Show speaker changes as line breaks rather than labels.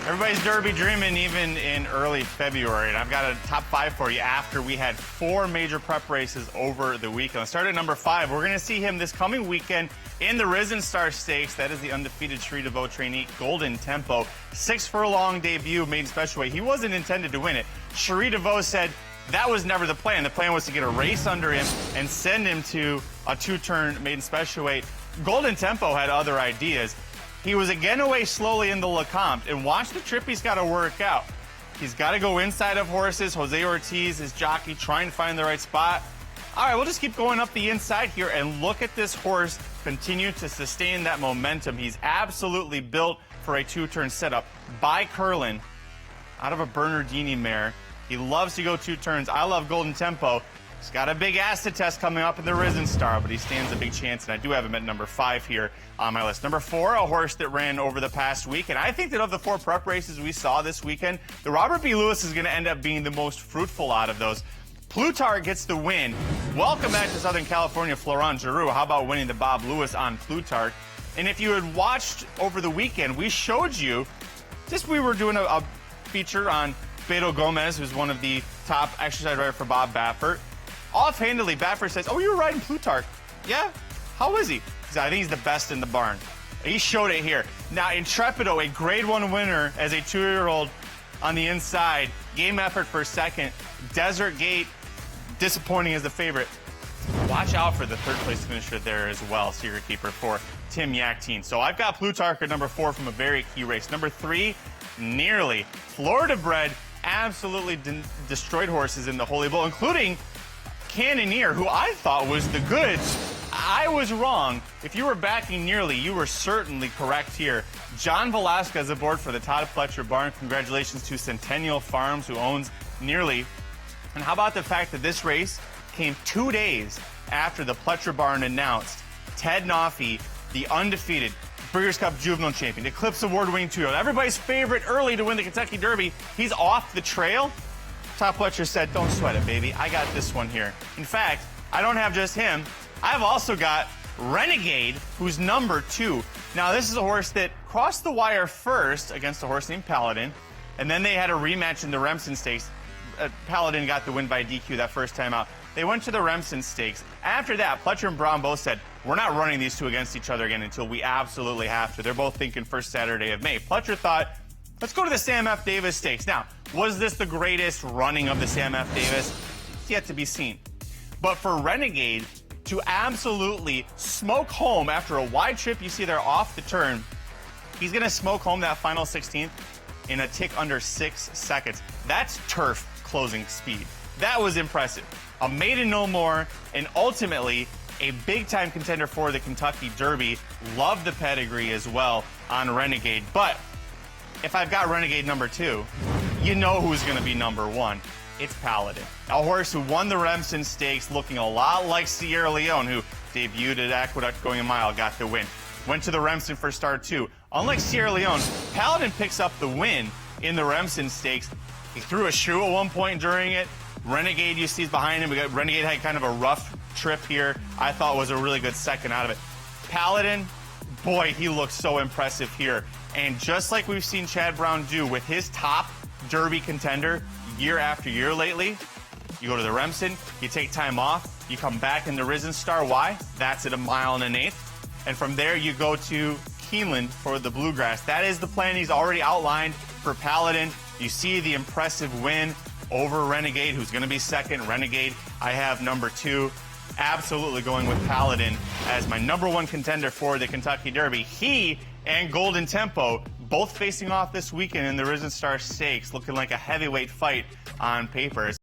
Everybody's Derby dreaming even in early February, and I've got a top 5 for you after we had 4 major prep races over the weekend. Let's start at number 5. We're going to see him this coming weekend in the Risen Star Stakes. That is the undefeated Cherie DeVaux trainee, Golden Tempo. 6 furlong debut, maiden special weight. He wasn't intended to win it. Cherie DeVaux said that was never the plan. The plan was to get a race under him and send him to a 2-turn maiden special weight. Golden Tempo had other ideas. He was again away slowly in the Lecomte, and watch the trip he's got to work out. He's got to go inside of horses. Jose Ortiz, his jockey, trying to find the right spot. All right, we'll just keep going up the inside here and look at this horse continue to sustain that momentum. He's absolutely built for a 2-turn setup by Curlin out of a Bernardini mare. He loves to go 2 turns. I love Golden Tempo. He's got a big acid test coming up in the Risen Star, but he stands a big chance, and I do have him at number 5 here on my list. Number 4, a horse that ran over the past week, and I think that of the 4 prep races we saw this weekend, the Robert B. Lewis is going to end up being the most fruitful out of those. Plutarch gets the win. Welcome back to Southern California, Florent Giroux. How about winning the Bob Lewis on Plutarch? And if you had watched over the weekend, we showed you, we were doing a feature on Beto Gomez, who's one of the top exercise riders for Bob Baffert. Offhandedly, Baffert says, "Oh, you were riding Plutarch." Yeah? How is he? He said, "I think he's the best in the barn." He showed it here. Now, Intrepido, a grade 1 winner as a 2-year-old on the inside. Game effort for second. Desert Gate, disappointing as the favorite. Watch out for the 3rd place finisher there as well, secret keeper for Tim Yaktine. So I've got Plutarch at number 4 from a very key race. Number 3, nearly. Florida bred, absolutely destroyed horses in the Holy Bull, including Cannoneer, who I thought was the goods. I was wrong. If you were backing nearly, you were certainly correct here. John Velasquez aboard for the Todd Pletcher barn. Congratulations to Centennial Farms, who owns nearly. And how about the fact that this race came 2 days after the Pletcher barn announced Ted Noffey, the undefeated Breeders' Cup Juvenile Champion, Eclipse Award-winning 2-year-old, everybody's favorite early to win the Kentucky Derby. He's off the trail. Todd Pletcher said, "Don't sweat it, baby. I got this one here." In fact, I don't have just him. I've also got Renegade, who's number 2. Now, this is a horse that crossed the wire first against a horse named Paladin, and then they had a rematch in the Remsen Stakes. Paladin got the win by DQ that first time out. They went to the Remsen Stakes. After that, Pletcher and Brown both said, "We're not running these two against each other again until we absolutely have to." They're both thinking first Saturday of May. Pletcher thought, let's go to the Sam F. Davis Stakes. Now, was this the greatest running of the Sam F. Davis? It's yet to be seen. But for Renegade to absolutely smoke home after a wide trip, you see there off the turn, he's going to smoke home that final 16th in a tick under 6 seconds. That's turf closing speed. That was impressive. A maiden no more, and ultimately a big-time contender for the Kentucky Derby. Love the pedigree as well on Renegade. But if I've got Renegade number 2, you know who's going to be number 1. It's Paladin. A horse who won the Remsen Stakes, looking a lot like Sierra Leone, who debuted at Aqueduct going a mile, got the win. Went to the Remsen for start 2. Unlike Sierra Leone, Paladin picks up the win in the Remsen Stakes. He threw a shoe at one point during it. Renegade, you see, is behind him. Renegade had kind of a rough trip here. I thought was a really good second out of it. Paladin, boy, he looks so impressive here. And just like we've seen Chad Brown do with his top Derby contender year after year lately, you go to the Remsen, you take time off, you come back in the Risen Star. Why? That's at 1 1/8. And from there, you go to Keeneland for the Bluegrass. That is the plan he's already outlined for Paladin. You see the impressive win over Renegade, who's going to be second. Renegade, I have number 2. Absolutely going with Paladin as my number 1 contender for the Kentucky Derby. He and Golden Tempo both facing off this weekend in the Risen Star Stakes, looking like a heavyweight fight on paper.